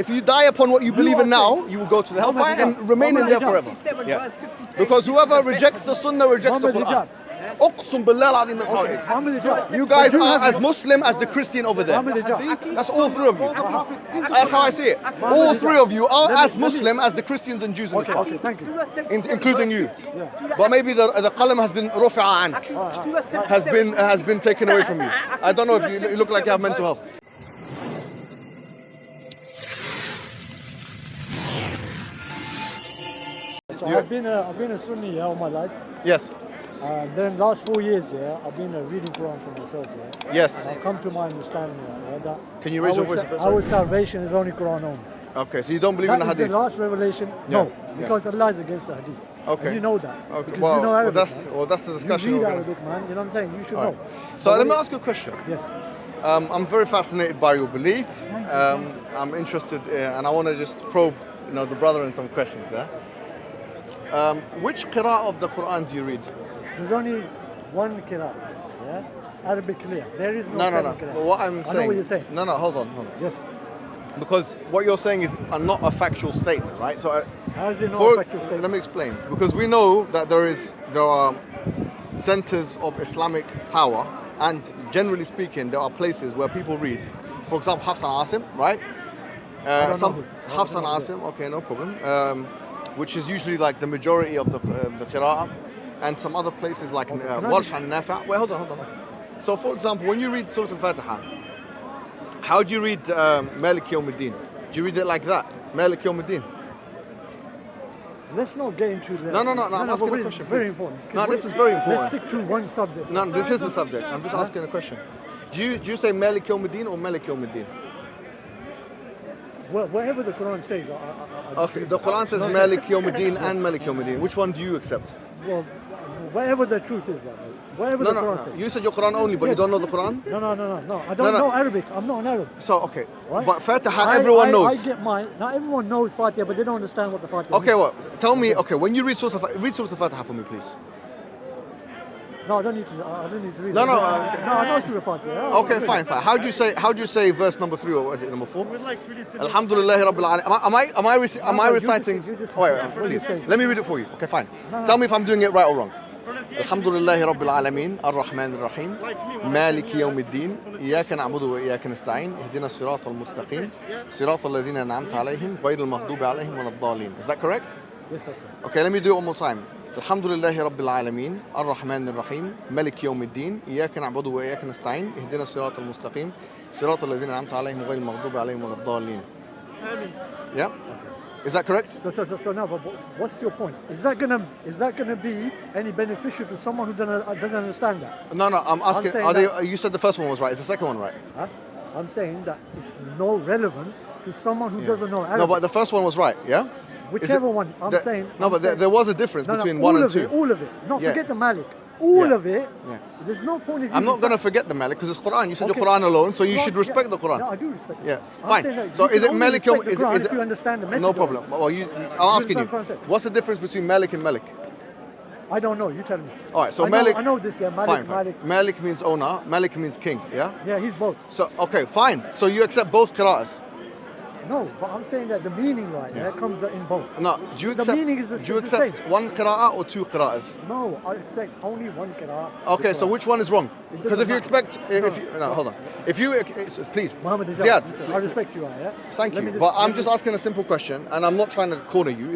If you die upon what you believe in now, you will go to the hellfire and remain in there forever. Yeah. Because whoever rejects the Sunnah rejects the Quran. Uqsum billah al-azim, that's how it is. You guys are as Muslim as the Christian over there. That's all three of you. That's how I see it. All three of you are as Muslim as the Christians and Jews in this country. Thank you. Including you. But maybe the qalam has been rufi'a ank, has been taken away from you. I don't know if you look like you have mental health. So I've been a Sunni all my life. Yes. Then last 4 years, I've been reading Quran for myself. Yes. And I've come to my understanding that Can you raise your voice a bit? Our salvation is only Quran only. Okay, so you don't believe in the Hadith? Hadith? The last revelation? No, because Allah is against the Hadith. Okay. And you know that. Okay. Because you know Arabic, that's the discussion. You read Arabic, man. You know what I'm saying? You should know. So let me ask you a question. Yes. I'm very fascinated by your belief. I'm interested, and I want to just probe, the brother in some questions. Which qira'ah of the Quran do you read? There's only one qira'ah, Arabic clear. There is no No. But what I'm saying. I know what you're saying. No, hold on. Yes. Because what you're saying is not a factual statement, right? So how is it not a factual statement? Let me explain. Because we know that there are centers of Islamic power, and generally speaking, there are places where people read. For example, Hafs and Asim, right? Hafs and Asim, okay, no problem. Which is usually like the majority of the qira'ah, and some other places like Warsh and Nafi'. Wait, hold on. So, for example, when you read Surah Al-Fatiha, how do you read Malik Yawmiddin? Do you read it like that? Malik Yawmiddin? Let's not get into that. No, I'm asking a question. Very important. No, this is very important. Let's stick to one subject. No, this is the subject. I'm just asking a question. Do you say Malik Yawmiddin or Malik Yawmiddin? Whatever the Quran says. Okay, the Quran says Malik Yawmiddin and Malik Yawmiddin. Which one do you accept? Well, whatever the truth is, whatever the Quran says. You said your Quran only, but you don't know the Quran? No. I don't know Arabic. I'm not an Arab. So, okay. Right? But Fatiha, everyone knows. I get mine. Not everyone knows Fatiha, but they don't understand what the Fatiha means. Okay, well, tell me, when you read Surah Al-Fatiha for me, please. No, I don't need to read it. No, I know Surah Fatiha. Okay, fine. How do you say verse number 3, or was it number 4? Alhamdulillahi Rabbil Alamin. Am I reciting? Wait, please. Let me read it for you. Okay, fine. Tell me if I'm doing it right or wrong. Alhamdulillahi Rabbil Alamin, Ar-Rahman Ar-Rahim, Maliki Yawmiddin, Iyaka na'budu wa iyaka nasta'in, Ihdina as-sirata al-mustaqim, Sirata alladhina an'amta alayhim, Ghayril maghdubi alayhim wa lad-dallin. Is that correct? Yes, that's correct. Okay, let me do it one more time. Alhamdulillahi Rabbil Alamin, Ar-Rahman Ar-Rahim, Maliki Yawmiddin, Iyaka na'budu wa iyaka nasta'in, Ihdina as-sirata al-mustaqim, Sirata alladhina an'amta alayhim, Ghayril maghdubi alayhim wa lad-dallin. Yeah? Is that correct? So now, but what's your point? Is that gonna be any beneficial to someone who doesn't understand that? No. I'm asking. You said the first one was right. Is the second one right? Huh? I'm saying that it's no relevant to someone who doesn't know Arabic. No, but the first one was right. Yeah. Whichever one. I'm saying. No, but there was a difference between 1 and 2. All of it. Forget the Malik. All of it. Yeah. There's no point in. I'm not going to forget the Malik because it's Quran. You said your Quran alone, so you should respect the Quran. No, I do respect it. Yeah, fine. So is it Malik? If you understand the message. No problem. Well, I'm asking you. What's the difference between Malik and Malik? I don't know. You tell me. All right. So Malik. I know this. Yeah. Malik. Fine. Malik means owner. Malik means king. Yeah. Yeah, he's both. So okay, fine. So you accept both qira'ahs? No, but I'm saying that the meaning comes in both. No, do you accept? The meaning is the Do you accept same. one qira'ah or 2 qira'ahs? No, I accept only one qira'ah. Okay, so which one is wrong? Because if you expect, hold on. If you, please, Mohammed Hijab, Ziad. I respect you, yeah. Thank you, but I'm just asking a simple question, and I'm not trying to corner you.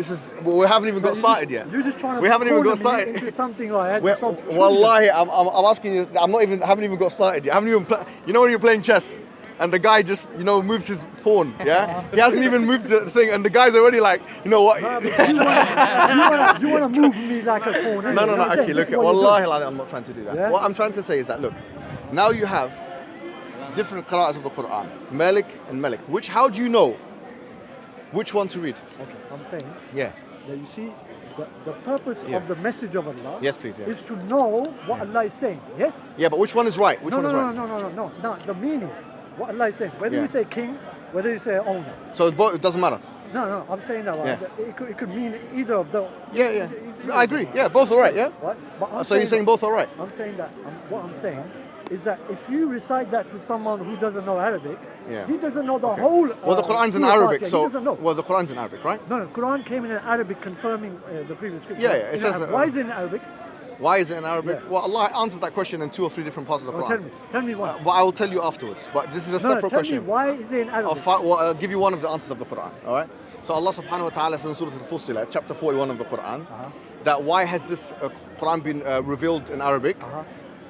We haven't even got started yet. You're just trying to. We haven't even got started. Into something like that. Wallahi, I'm asking you. Haven't even got started yet. Haven't even. You know when you're playing chess, and the guy just moves his pawn. Yeah, he hasn't even moved the thing, and the guy's already like, you know what? You want to move me like a pawn? No. Okay, look. Wallahi, I'm not trying to do that. Yeah? What I'm trying to say is that look, now you have different qira'ahs of the Quran, Malik and Malik. How do you know which one to read? Okay, I'm saying. Yeah. That you see, the purpose of the message of Allah. Yes, please. Yeah. Is to know what Allah is saying. Yes. Yeah, but which one is right? Which one is right? No. The meaning. What Allah is saying. Whether you say king, whether you say owner. So it doesn't matter. No. I'm saying that it could mean either of them. Yeah. I agree. Yeah, both are right. Yeah. What? So you're saying both are right? I'm saying that. What I'm saying is that if you recite that to someone who doesn't know Arabic, Yeah. he doesn't know the whole. Well, the Quran's in Surah Arabic, Fatiha. so He doesn't know. well, the Quran's in Arabic, right? No, Quran came in Arabic, confirming the previous scripture. Yeah, it says, Why is it in Arabic? Why is it in Arabic? Yeah. Well, Allah answers that question in 2 or 3 different parts of the Oh, Quran. tell me why. But I will tell you afterwards. But this is a separate tell question. me why is it in Arabic? I'll give you one of the answers of the Quran. All right. So Allah Subhanahu wa Taala says in Surah Al-Fussilat, chapter 41 of the Quran, that why has this Quran been revealed in Arabic?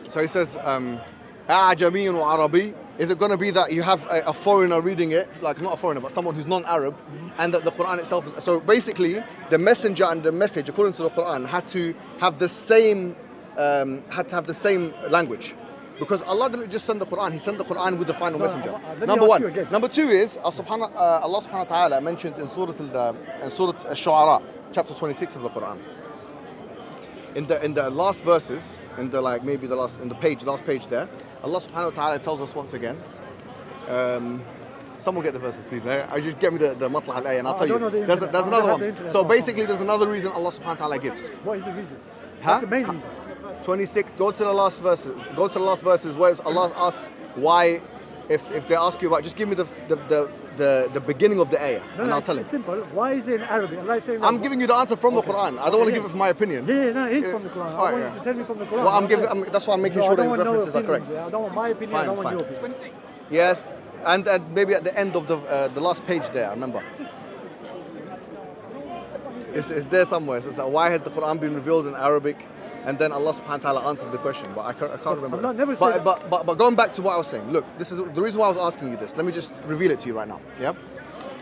So he says, "A'jami wa Arabi." Is it going to be that you have a foreigner reading it, like not a foreigner, but someone who's non-Arab, and that the Quran itself is... So basically, the messenger and the message, according to the Quran, had to have the same language. Because Allah didn't just send the Quran, He sent the Quran with the final messenger. Number one. Number two is, Allah subhanahu wa ta'ala mentions in Surah Al-Shu'ara, chapter 26 of the Quran. In the last verses, in the last page there, Allah subhanahu wa ta'ala tells us once again, someone get the verses please, I just get me the matla al-ayah and I'll tell you. There's another one. So basically there's another reason Allah subhanahu wa ta'ala gives. What is the reason? Huh? What's the main reason? 26, go to the last verses where Allah asks why, if they ask you about, just give me the beginning of the ayah and I'll tell you. It's simple. Why is it in Arabic? Allah is saying I'm giving you the answer from the Quran. I don't want to give it from my opinion. Yeah, no, it is from the Quran. I want you to tell me from the Quran. Well, that's why I'm making sure that the references are correct. I don't want my opinion, I don't want your opinion. Yes, and maybe at the end of the last page there, I remember. It's there somewhere. It says, why has the Quran been revealed in Arabic? And then Allah subhanahu wa ta'ala answers the question, but I can't remember. Allah never said but going back to what I was saying, look, this is the reason why I was asking you this. Let me just reveal it to you right now. Yeah?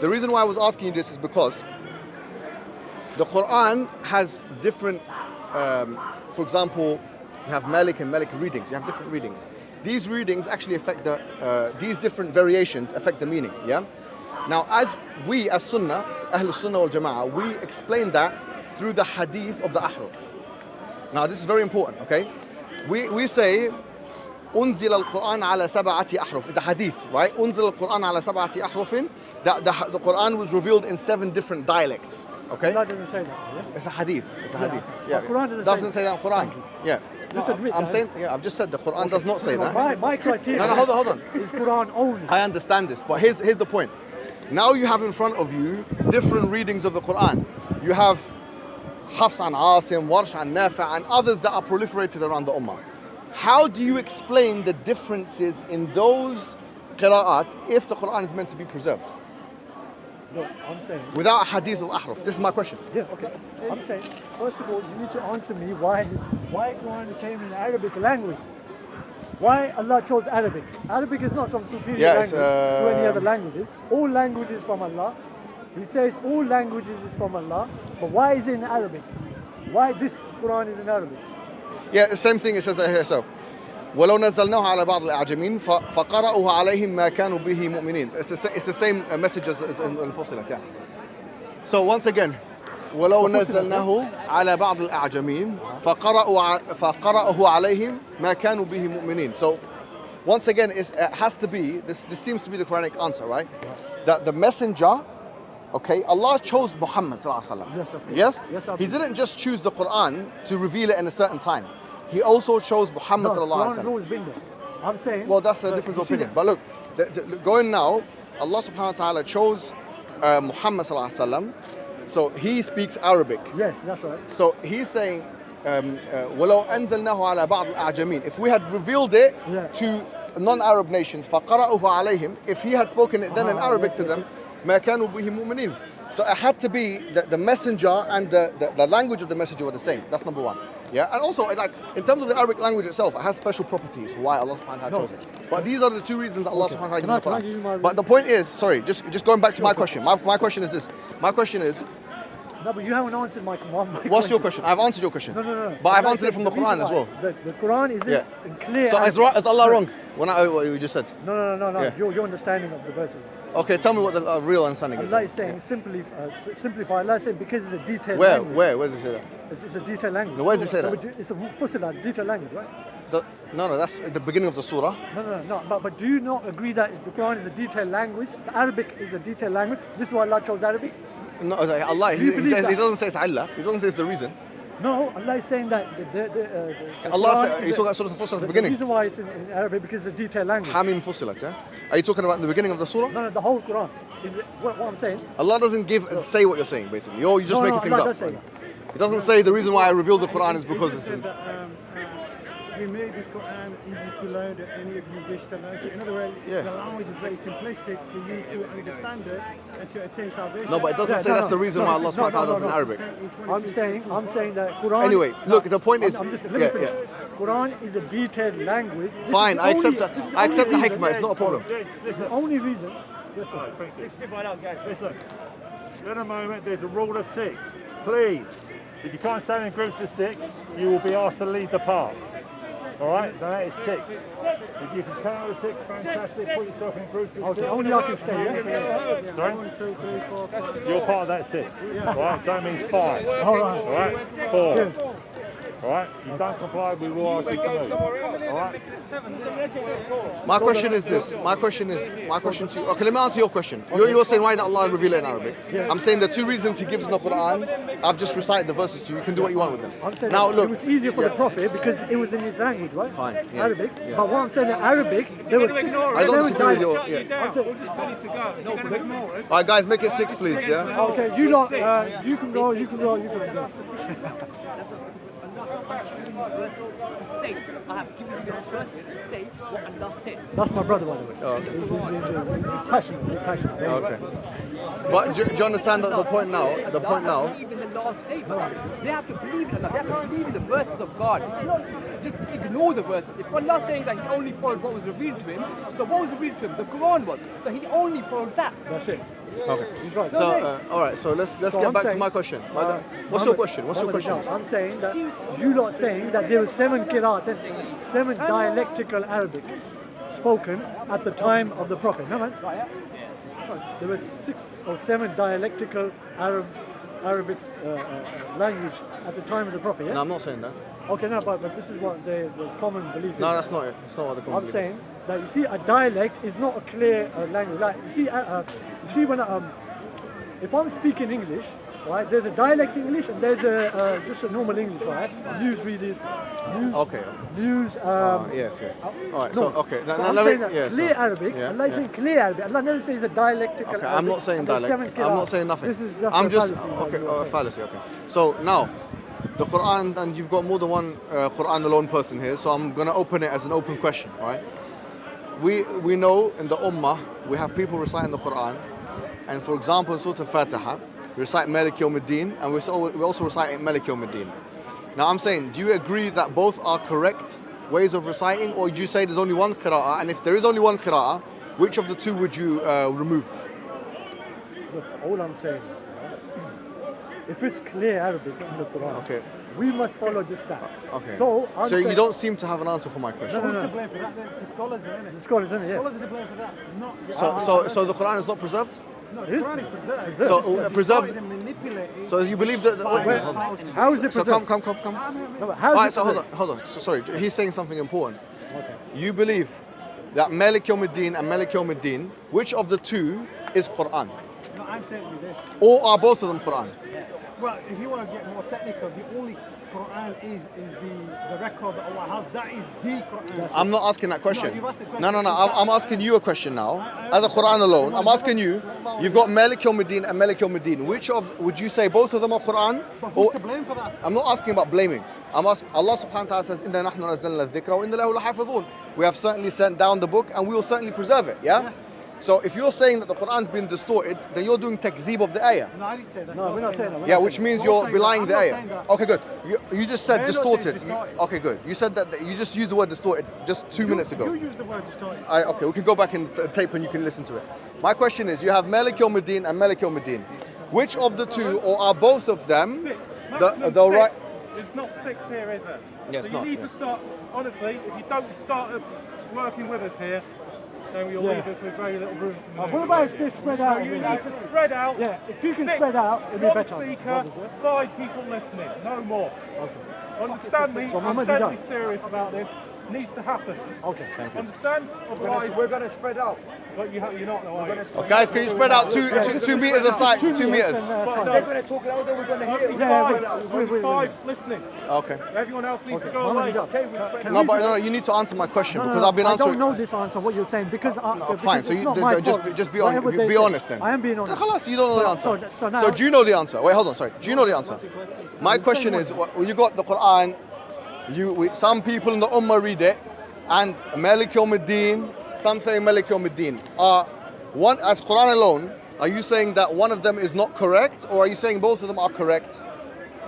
The reason why I was asking you this is because the Quran has different, for example, you have Malik and Malik readings. You have different readings. These readings actually affect these different variations affect the meaning. Yeah. Now, as Sunnah, Ahl Sunnah wal Jama'ah, we explain that through the Hadith of the Ahruf. Now, this is very important. Okay, we say أنزل القرآن على سبعة أحرف. It's a hadith, right? أنزل القرآن على سبعة أحرف. That the Quran was revealed in 7 different dialects. Okay. Allah doesn't say that. Yeah? It's a hadith. It's a hadith. Yeah. The Quran doesn't say that in Quran. Yeah. I'm saying, I've just said the Quran does not say that. My criteria. No, hold on. Is Quran only. I understand this, but here's the point. Now you have in front of you different readings of the Quran. You have Hafs and Asim, Warsh and Nafi' and others that are proliferated around the Ummah. How do you explain the differences in those qira'at if the Quran is meant to be preserved? No, I'm saying... Without a hadith of Ahruf. This is my question. Yeah, okay. I'm saying, first of all, you need to answer me why Quran came in Arabic language. Why Allah chose Arabic? Arabic is not some superior language to any other languages. All languages from Allah. He says all languages is from Allah, but why is it in Arabic? Why this Quran is in Arabic? Yeah, the same thing it says here. So, وَلَوْ نَزَّلْنَاهُ عَلَى بَعْضِ الْأَعْجَمِينَ فَقَرَأُوهُ عَلَيْهِمْ مَا كَانُوا بِهِ مُؤْمِنِينَ. It's the same message as in Fussilat, yeah. So once again, وَلَوْ نَزَّلْنَاهُ عَلَى بَعْضِ الْأَعْجَمِينَ فَقَرَأُوهُ عَلَيْهِمْ مَا كَانُوا بِهِ مُؤْمِنِينَ. So once again, it has to be, this seems to be the Quranic answer, right? That the messenger, okay, Allah chose Muhammad sallallahu alaihi wasallam. Yes? He didn't just choose the Quran to reveal it in a certain time. He also chose Muhammad sallallahu alaihi wasallam. Quran's always been there. I'm saying... Well, that's a difference of opinion. But look, going now, Allah subhanahu wa ta'ala chose Muhammad sallallahu alaihi wasallam. So he speaks Arabic. Yes, that's right. So he's saying, وَلَوْ أَنزَلْنَاهُ عَلَى بَعْضِ الْأَعْجَمِينَ. If we had revealed it to non-Arab nations, فَقَرَأُهُ عَلَيْهِمْ. If he had spoken it then in Arabic to them, مَا كَانُوا بِهِ مُؤْمِنِينَ. So it had to be the messenger and the language of the messenger were the same. That's number one. Yeah, and also like in terms of the Arabic language itself, it has special properties for why Allah subhanahu wa ta'ala chose it. But these are the 2 reasons that Allah subhanahu wa ta'ala gave the Quran. But the point is, sorry, just going back to my question. My question is this. My question is, no, but you haven't answered my question. What's your question? I've answered your question. No. But I've answered it from the Quran as well. The Quran is in clear... So is Allah wrong when what you just said? No. Yeah. Your understanding of the verses. Okay, tell me what the real understanding is. Allah is saying, simplify. Allah is saying because it's a detailed language. Where does it say that? It's a detailed language. No, where does it say that? It's a Fussilat, detailed language, right? No, that's at the beginning of the surah. No. But do you not agree that the Quran is a detailed language? The Arabic is a detailed language. This is why Allah chose Arabic? No, Allah, he doesn't say it's Allah. He doesn't say it's the reason. No, Allah is saying that Allah Quran said, are you is talking about Surah Al-Fussilat at the beginning? The reason why it's in Arabic because it's a detailed language. Hamim Fussilat, yeah? Are you talking about the beginning of the surah? No, the whole Quran. Is it, what I'm saying? Allah doesn't say what you're saying, basically. You're just making things Allah up. does say that. It doesn't say the reason why I revealed the Quran is because it's... We made this Quran easy to learn that any of you wish to learn. So in other words, the language is very simplistic for you to understand it and to attain salvation. No, but it doesn't say that's the reason why Allah subhanahu wa ta'ala does in Arabic. I'm saying that Quran... Anyway, look, the point is... Let me finish. Quran is a detailed language. Fine, I accept that. I accept the hikmah, it's not a problem. The only reason... Listen, in a moment there's a rule of 6. Please, if you can't stand in groups of 6, you will be asked to leave the path. Alright, so that is 6. If you can count with 6, fantastic, put yourself in groups of 6. Okay, only I can stay, yeah? Sorry? 1, 2, 3, 4, 5. You're part of that 6. Alright, so that means 5. Alright. Alright, 4. Alright, you don't comply, we will ask you to move. Alright? My question is this. My question to you. Okay, let me answer your question. You're saying why did Allah reveal it in Arabic? I'm saying the 2 reasons He gives in the Quran. I've just recited the verses to you. You can do what you want with them. I'm saying Now look, it was easier for the Prophet because it was in his language, right? Fine, yeah, Arabic. yeah. But what I'm saying in Arabic, there was 6. I don't disagree with your... Yeah. I'm saying, Alright guys, make it 6 please, yeah? okay, you lot, you can go, you can go, you can go. I have given you the verses to say what Allah said. That's my brother, by the way. Oh, okay. He's passionate. He's passionate. Okay. But do you understand that the point now? The point now. Believe in the last day, they have to believe in Allah. They have to believe in the verses of God. They cannot just ignore the verses. If Allah saying that He only followed what was revealed to Him, so what was revealed to Him? The Quran was. So He only followed that. That's it. Okay. He's right. So, all right. So let's get back to my question. What's your question? What's your question? I'm saying that you lot saying that there were 7 qira'at, 7 dialectical Arabic spoken at the time of the Prophet. No man. There were 6 or 7 dialectical Arabic language at the time of the Prophet. Yeah? No, I'm not saying that. Okay, no, but this is what the common belief is. No, that's not it. It's not what the common I'm belief saying that you see, a dialect is not a clear language. Like you see when if I'm speaking English, right? There's a dialect English and there's a just a normal English, right? News readers, news. Okay. News. Yes. All right. No. So okay. So I'm saying that clear Arabic. Allah is saying clear Arabic. Allah never says a dialectical. Okay. Arabic. I'm not saying dialect. I'm not saying nothing. This is just I'm a just fallacy, okay. Fallacy. Okay. So now. The Quran, and you've got more than one Quran alone person here, so I'm going to open it as an open question, right? We know in the Ummah, we have people reciting the Quran, and for example, in Surah Al-Fatiha, we recite Malik Yawmiddin, and we also recite Malik Yawmiddin. Now I'm saying, do you agree that both are correct ways of reciting, or do you say there's only one qira'ah, and if there is only one qira'ah, which of the 2 would you remove? Look, all I'm saying, if it's clear Arabic in the Quran, Okay. we must follow just that. Okay. So you don't seem to have an answer for my question. Who's to blame for that? It's the scholars, isn't it? The scholars, isn't it? Yeah. Scholars are to blame for that. Not So the Quran is not preserved? no, the Quran is preserved. So preserved. And manipulated. So you believe that? How is it So preserved? come. No, but how All is right, it so preserved? hold on. So, sorry, he's saying something important. Okay. You believe that Malik Yawmiddin and Malik Yawmiddin, which of the 2 is Quran? No, I'm saying you this. Or are both of them Quran? Well, if you want to get more technical, the only Quran is the record that Allah has. That is the Quran. I'm not asking that question. No, you've asked a question. No. I'm asking you a question now. As a Quran alone, I'm asking you. You've got Malik Yawmiddin and Malik Yawmiddin. Which of would you say both of them are Quran? But who's to blame for that? I'm not asking about blaming. I'm asking, Allah subhanahu wa ta'ala says, "Inna nahnu nazzalna adh-dhikra wa inna lahu lahafidhun." We have certainly sent down the book and we will certainly preserve it. Yeah. Yes. So if you're saying that the Quran's been distorted, then you're doing takzeeb of the ayah. No, I didn't say that. No, we're not saying that. Yeah, which means you're belying the I'm not ayah. saying that. Okay, good. You just said We're not saying distorted. distorted. Okay, good. You said that you just used the word distorted just 2 minutes ago. You used the word distorted. Okay, we can go back in tape and you can listen to it. My question is, you have Malik Yawmiddin and Malik Yawmiddin. Which of the 2, or are both of them, the right? It's not 6 here, is it? Yes, so you not, need yes. to start, honestly, if you don't start working with us here, then you'll leave us with very little room to move. What about if they spread out? So you need to spread out. Yeah, if you can 6, spread out, it'll be one better. speaker, 5 people listening, no more. Understand me, I'm Mohammed deadly Hijab. serious about this. needs to happen. Okay. Thank you. Understand? Otherwise, We're going to spread out. but you're not. No, are you? Oh, guys, can you spread out 2 meters aside? 2 meters. They're going to talk louder, we're going to hear it. Yeah, Five listening. Okay. Everyone else needs to go Mohammed away. Hijab. No, you need to answer my question because I've been I answering. don't know this answer, what you're saying, because Fine, so it's you not my just fault. be Whatever they say. honest then. I am being honest. Khalas, you don't know the answer. So now- So do you know the answer? Wait, hold on, sorry. Do you know the answer? My question is, when you got the Quran, some people in the Ummah read it, and Malik Yawmiddin, some say Malik Yawmiddin. One as Quran alone, are you saying that one of them is not correct, or are you saying both of them are correct?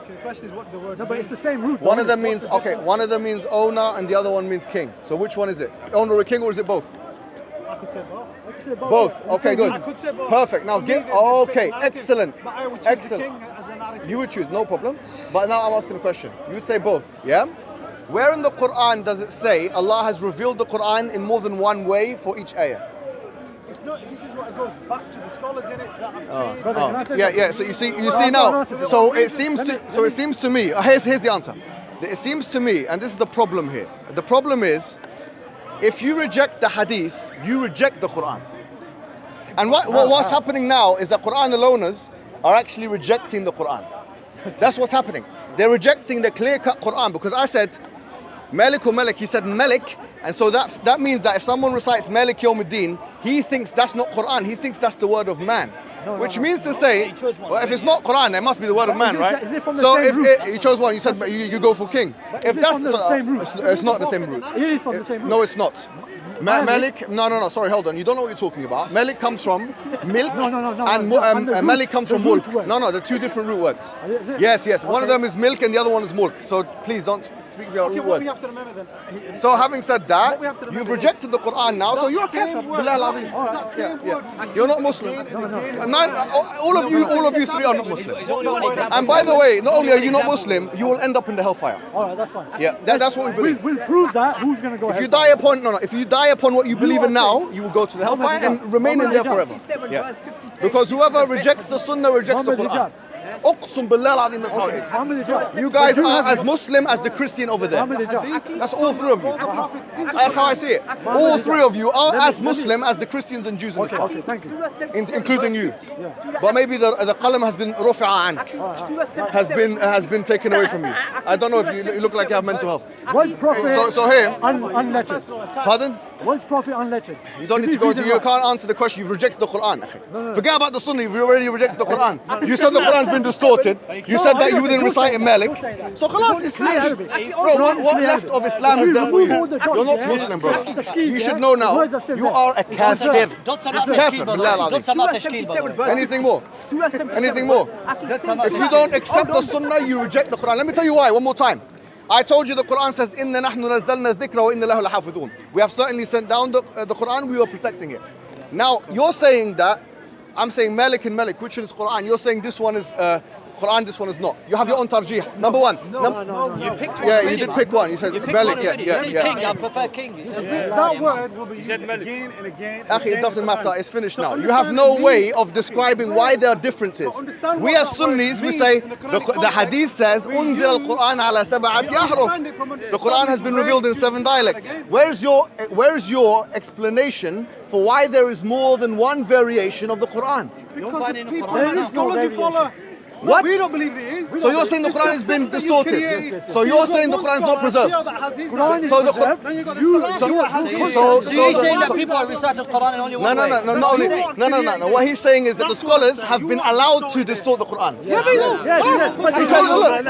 Okay, the question is what the word No, but it's the same root. One of them means owner, and the other one means king. So which one is it? Owner or king, or is it both? I could say both. Both. Okay, good. I could say both. Perfect. Now For me, get. the Okay, narrative, excellent. But I would choose Excellent. the king as the narrative. You would choose, no problem. But now I'm asking a question. You would say both, yeah? Where in the Quran does it say Allah has revealed the Quran in more than one way for each ayah? It's not. This is what goes back to the scholars in it that have changed. Brother, can I say Yeah. something? So you see now. So it seems to me. Here's the answer. It seems to me, and this is the problem here. The problem is, if you reject the Hadith, you reject the Quran. And what's happening now is that Quran aloners are actually rejecting the Quran. That's what's happening. They're rejecting the clear-cut Quran because I said Malik or Malik, he said Malik, and so that means that if someone recites Malik Yawmiddin, he thinks that's not Quran, he thinks that's the word of man. Which means to say, well, if it's not Quran, it must be the word of man, right? Is it from the So same if root? you chose one, you said you go for king. If it that's from the same root? it's not the same root. It is from the same root. No, it's not. Malik, no, sorry, hold on. You don't know what you're talking about. Malik comes from milk, and Malik comes from mulk. No, they're two different root words. Yes. One of them is milk and the other one is mulk. So please don't speak about root What words. we have to remember then. So having said that, we have to remember you've is rejected the Quran now, so you're a kafir. Bilal Azim. You're not Muslim. All of you three are not Muslim. And by the way, not only are you not Muslim, you will end up in the hellfire. All right, that's fine. Yeah, that's what we believe. We'll prove that. Who's going to go If ahead? you die upon what you believe in now, you will go to the hellfire and remain in there forever. Yeah. Because whoever rejects the Sunnah rejects the Quran. Uqsum billah al-azim, that's how it is. Mohammed Hijab. You guys are as Muslim as the Christian over there. Mohammed Hijab. That's all three of you. That's how I see it. All three of you are as Muslim as the Christians and Jews in this Okay, country, thank you. including you. But maybe the qalam has been rufi'a ank, has been taken away from you. I don't know if you look like you have mental health. Was Prophet So here, unlettered? pardon? Was Prophet unlettered? You don't need to go into. You can't answer the question. You've rejected the Quran. No. Forget about the Sunnah. You've already rejected the Quran. You said the Quran's been distorted. You said that you wouldn't recite in Malik. So khalas, it's finished. Bro, what left of Islam is there for you? You're not Muslim, bro. You should know now. You are a kafir. Kafir. Bilal Azim. Anything more? Anything more? If you don't accept the Sunnah, you reject the Quran. Let me tell you why. One more time. I told you the Quran says, "Inna nahnu nazzalna dhikra wa inna lahu lahafidhun." We have certainly sent down the Quran. We were protecting it. Now you're saying that I'm saying Malik and Malik, which is Quran. You're saying this one is Quran, this one is not. You have your own tarjih. Number one. No. You picked one. Yeah, you did pick one. You said Malik. Yeah. King, I prefer king. You said That word will be used again and again. Akhi, it doesn't matter. It's finished now. You have no way of describing why there are differences. We as Sunnis, we say the Hadith says "Unzil al-Quran ala sab'ati ahruf." The Quran has been revealed in 7 dialects. Where's your explanation for why there is more than one variation of the Quran? Because the people There and the is no scholars who follow. What? We don't believe it is. So you're saying the Quran has been distorted? So you're saying the Quran is not preserved? Quran is So the preserved. Then you got you're saying that people are reciting Quran in only one way. No. What he's saying is that the scholars have been allowed to distort the Quran. Yeah, there you go. He said, look.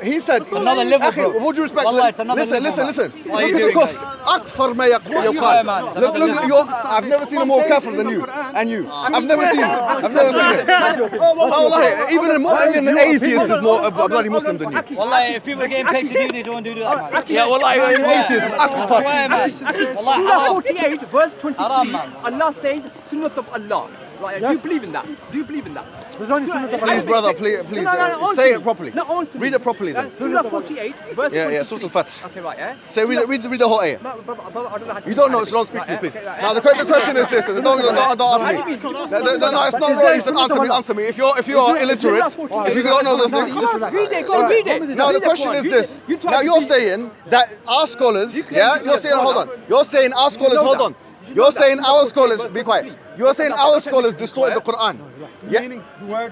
He said, another level, bro. with all due respect, Wallah, it's another listen. level, Look man. What are at you the doing, kufr. guys? Akfar ma yaqal. Look, I've never seen a more kafir than you. And you. I've never seen it. Wallahi, even an atheist is more bloody Muslim than you. Wallah, if people are getting paid to do this, they won't do that, man. Yeah, wallahi, an atheist is I swear, akfar. man. Wallah, Surah haram. 48, verse 23, Haram, man. Allah says, Sunnat of Allah. Right? Do you believe in that? Do you believe in that? There's only Sunnah Please, brother, please, No, say it properly. No, answer me. Read it properly then. Surah 48, verse 23. Surah Al-Fatih. Okay, right, yeah? Say, read the whole ayah. No, brother, I don't know how to You don't know, so don't speak to me, please. Now, the question is this. Don't ask me. No, it's not right. You said answer me. If you are illiterate, if you don't know the thing. Read it, go read it. Now, the question is this. Now, you're saying that our scholars, you're saying, hold on. You're saying our scholars, hold on. You're saying our scholars, be quiet. You're saying our scholars distorted the Quran. Yeah.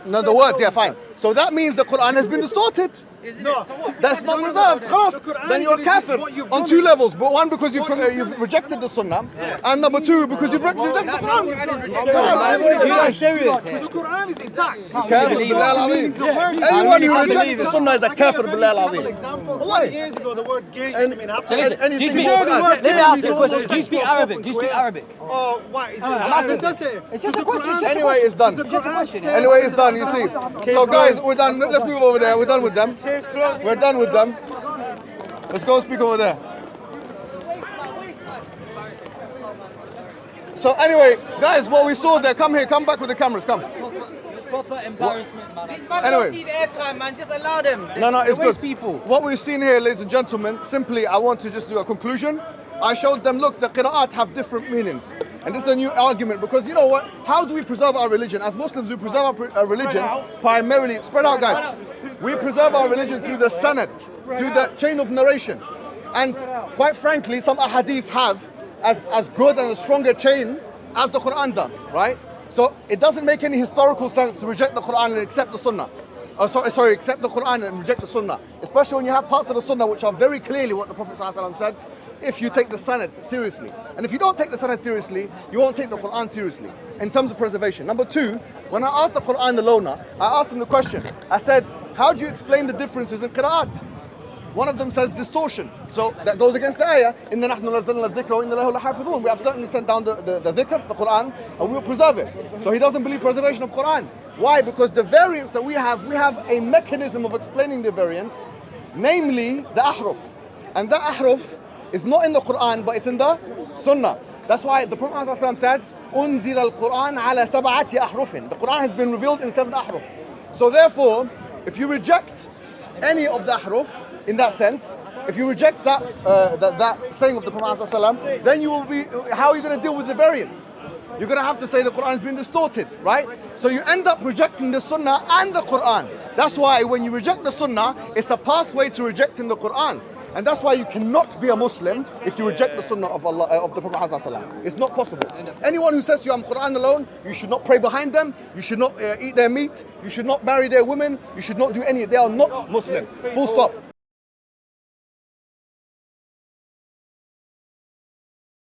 No, the words, yeah, fine. So that means the Quran has been distorted. No, that's not reserved. Then you're kafir on two levels. But one, because you've rejected the Sunnah, and number two, because you've rejected the Quran. You are serious here. the Quran is intact. Kafir billah al-azim. Anyone who rejects the Sunnah is a kafir billah al-azim. Example, 40 years ago, the word gay used to mean Anything Let me ask you a question. Do you speak Arabic? Do you speak Arabic? Oh, why? It's just a question. Anyway, it's done. Just a question. Anyway, it's done, you see. So guys, we're done. Let's move over there. We're done with them. We're done with them. Let's go speak over there. So anyway, guys, what we saw there, come here, come back with the cameras, come. Proper embarrassment, man. Anyway. Need airtime, man. Just allow them. No, it's good. People. What we've seen here, ladies and gentlemen, simply I want to just do a conclusion. I showed them, look, the qira'at have different meanings. And this is a new argument because you know what? How do we preserve our religion? As Muslims, we preserve our religion primarily, spread out guys. We preserve our religion through the sanad, through the chain of narration. And quite frankly, some ahadith have as good and a stronger chain as the Quran does, right? So it doesn't make any historical sense to reject the Quran and accept the Sunnah. Accept the Quran and reject the Sunnah. Especially when you have parts of the Sunnah which are very clearly what the Prophet ﷺ said, if you take the sanad seriously. And if you don't take the sanad seriously, you won't take the Quran seriously in terms of preservation. Number two, when I asked the Quran alona, I asked them the question. I said, how do you explain the differences in qira'at? One of them says distortion. So that goes against the ayah. We have certainly sent down the dhikr, the Quran, and we will preserve it. So he doesn't believe preservation of Quran. Why? Because the variance that we have a mechanism of explaining the variance, namely the ahruf. And that ahruf is not in the Quran, but it's in the Sunnah. That's why the Prophet ﷺ said, أُنزِلَ الْقُرْآنَ عَلَى سَبْعَةِ أَحْرُفٍ. The Quran has been revealed in 7 ahruf. So therefore, if you reject any of the ahruf, in that sense, if you reject that saying of the Prophet ﷺ, then you will be, how are you going to deal with the variance? You're going to have to say the Quran has been distorted, right? So you end up rejecting the Sunnah and the Quran. That's why when you reject the Sunnah, it's a pathway to rejecting the Quran. And that's why you cannot be a Muslim if you reject the Sunnah of Allah, of the Prophet ﷺ. It's not possible. Anyone who says to you, I'm Quran alone, you should not pray behind them, you should not eat their meat, you should not marry their women, you should not do any, they are not Muslims. Full stop.